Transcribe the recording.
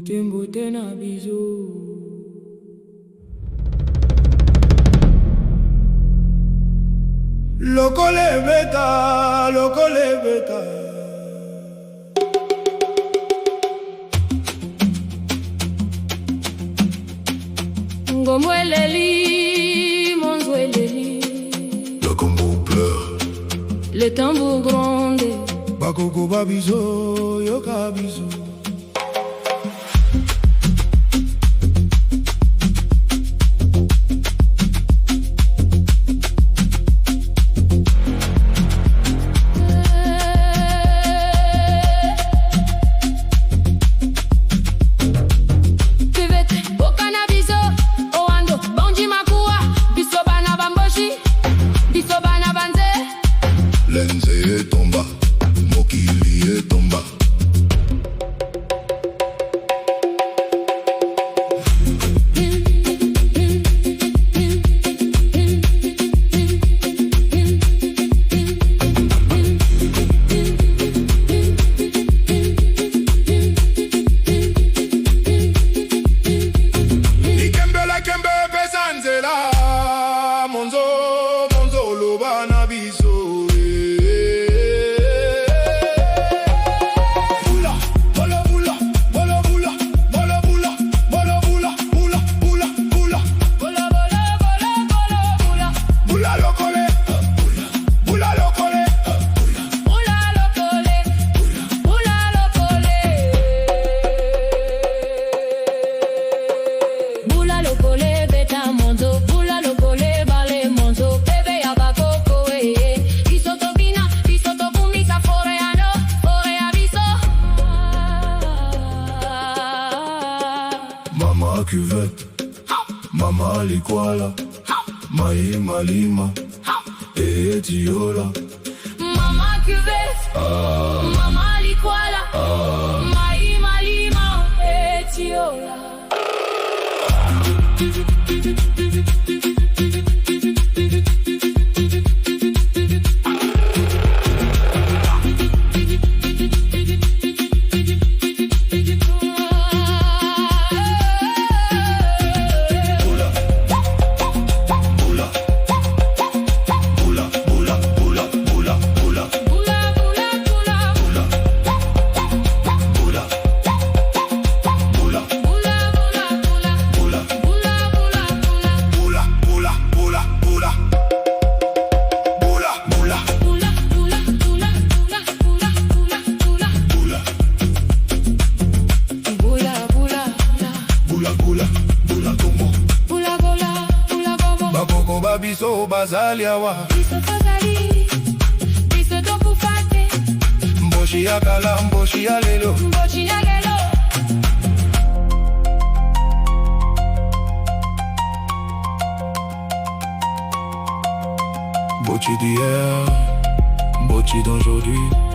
mbote na biso. Lokole beta. Ngomweleli, monzweleli. Le Congo pleure. Les tambours grondent. Bakoko babizo, yoka bizo. Lenze tomba, mokili tomba. Ikembe pesanzela, monzo loba na biso. Mama cuvette, mama likwala, maima lima, etiola. Mama cuvette, mama likwala, maima lima, etiola. Bakoko babiso bazali awa. Biso tozali, biso tokufate. Mboshi ya kala, mboshi ya lelo. Mboshi ya lelo. Mboshi d'hier, mboshi d'aujourd'hui.